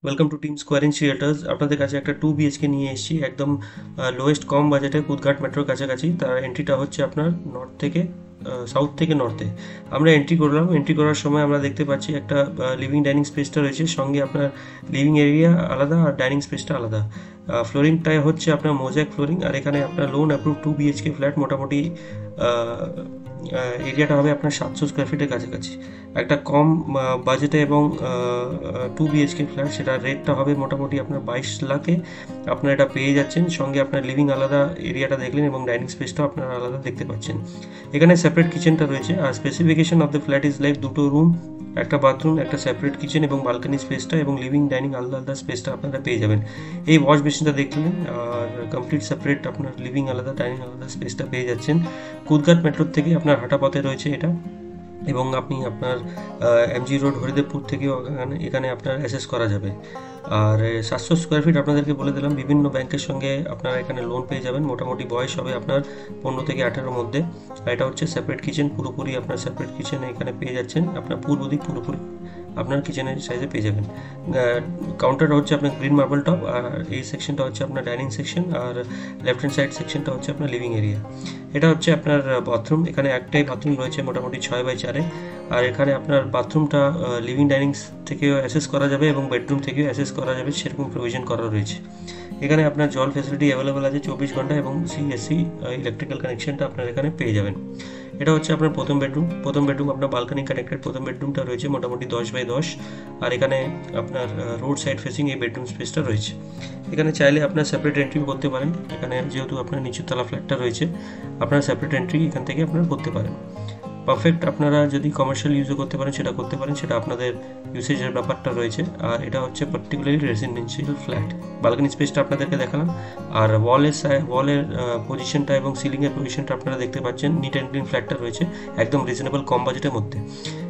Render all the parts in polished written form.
Welcome to Team Square Inch Realtors. আপনাদের কাছে একটা 2 বিএইচকে নিয়ে এসেছি, একদম লোয়েস্ট কম বাজেটে কুদঘাট মেট্রোর কাছাকাছি। তার এন্ট্রিটা হচ্ছে আপনার নর্থ থেকে সাউথ থেকে নর্থে। আমরা এন্ট্রি করলাম। এন্ট্রি করার সময় আমরা দেখতে পাচ্ছি একটা লিভিং ডাইনিং স্পেসটা রয়েছে, সঙ্গে আপনার লিভিং এরিয়া আলাদা আর ডাইনিং স্পেসটা আলাদা। ফ্লোরিংটাই হচ্ছে আপনার মোজাইক ফ্লোরিং। আর এখানে আপনার লোন অ্যাপ্রুভ 2 বিএইচকে ফ্ল্যাট, মোটামুটি এরিয়াটা হবে আপনার 700 স্কোয়ার ফিটের কাছাকাছি। একটা কম বাজেটে এবং 2 বিএইচকে ফ্ল্যাট, সেটা রেটটা হবে মোটামুটি আপনার 22 লাখে আপনারা এটা পেয়ে যাচ্ছেন। সঙ্গে আপনার লিভিং আলাদা এরিয়াটা দেখলেন এবং ডাইনিং স্পেসটাও আপনারা আলাদা দেখতে পাচ্ছেন। এখানে সেপারেট কিচেনটা রয়েছে। আর specification of the flat is like 2টো রুম, একটা বাথরুম, একটা সেপারেট কিচেন এবং বালকানি স্পেসটা এবং লিভিং ডাইনিং আলাদা আলাদা স্পেসটা আপনারা পেয়ে যাবেন। এই ওয়াশ বেসিনটা দেখলেন, আর কমপ্লিট সেপারেট আপনার লিভিং আলাদা ডাইনিং আলাদা স্পেসটা পেয়ে যাচ্ছেন। কুদঘাট মেট্রোর থেকে আপনার হাঁটা পথে রয়েছে এটা, এবং আপনি আপনার এমজি রোড হরিদেবপুর থেকেও এখানে আপনার অ্যাসেস করা যাবে। আর 700 স্কোয়ার ফিট আপনাদেরকে বলে দিলাম, বিভিন্ন ব্যাংকের সঙ্গে আপনারা এখানে লোন পেয়ে যাবেন। মোটামুটি বয়স হবে আপনার 15 থেকে 18-র মধ্যে। আর এটা হচ্ছে সেপারেট কিচেন, পুরোপুরি আপনার সেপারেট কিচেন এখানে পেয়ে যাচ্ছেন। আপনার পূর্ব দিক পুরোপুরি আপনার কিচেনের সাইজে পেয়ে যাবেন। কাউন্টারটা হচ্ছে আপনার গ্রিন মার্বেল টপ, আর এই সেকশনটা হচ্ছে আপনার ডাইনিং সেকশন, আর লেফট হ্যান্ড সাইড সেকশনটা হচ্ছে আপনার লিভিং এরিয়া। এটা হচ্ছে আপনার বাথরুম। এখানে একটাই বাথরুম রয়েছে, মোটামুটি 6x4। আর এখানে আপনার বাথরুমটা লিভিং ডাইনিং থেকেও অ্যাসেস করা যাবে এবং বেডরুম থেকেও অ্যাসেস করা যাবে, সেরকম প্রভিশন করা রয়েছে। এখানে আপনার জল ফ্যাসিলিটি অ্যাভেলেবেল আছে 24 ঘন্টা, এবং সিএসসি ইলেকট্রিক্যাল কানেকশনটা আপনার এখানে পেয়ে যাবেন। এটা হচ্ছে আপনার প্রথম বেডরুম আপনার বালকানি কানেক্টেড। প্রথম বেডরুমটা রয়েছে মোটামুটি 10x10, আর এখানে আপনার রোড সাইড ফেসিং এই বেডরুম স্পেসটা রয়েছে। এখানে চাইলে আপনার সেপারেট এন্ট্রি করতে পারেন। এখানে যেহেতু আপনার নিচুতলা ফ্ল্যাটটা রয়েছে, আপনার সেপারেট এন্ট্রি এখান থেকে আপনারা করতে পারেন। পারফেক্ট। আপনারা যদি কমার্শিয়াল ইউজও করতে পারেন সেটা করতে পারেন, সেটা আপনাদের ইউসেজের ব্যাপারটা রয়েছে। আর এটা হচ্ছে পার্টিকুলারলি রেসিডেন্সিয়াল ফ্ল্যাট। বালকানি স্পেসটা আপনাদেরকে দেখালাম, আর ওয়ালের পজিশনটা এবং সিলিংয়ের পজিশনটা আপনারা দেখতে পাচ্ছেন। নিট অ্যান্ড ক্লিন ফ্ল্যাটটা রয়েছে, একদম রিজনেবল কম বাজেটের মধ্যে।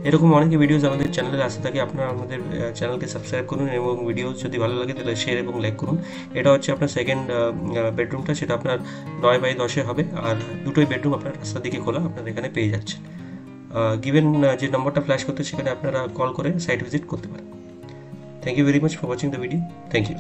এরকম অনেক ভিডিওস আমাদের চ্যানেলে আসতে থাকে। আপনারা আমাদের চ্যানেলকে সাবস্ক্রাইব করুন, এবং ভিডিও যদি ভালো লাগে তাহলে শেয়ার এবং লাইক করুন। এটা হচ্ছে আপনার সেকেন্ড বেডরুমটা, সেটা আপনার 9x10 হবে। আর দুটোই বেডরুম আপনার রাস্তার দিকে খোলা, আপনারা এখানে পেয়ে যাচ্ছেন। গিভেন যে নম্বরটা ফ্ল্যাশ করতে, সেখানে আপনারা কল করে সাইট ভিজিট করতে পারেন। Thank you very much for watching the video. Thank you.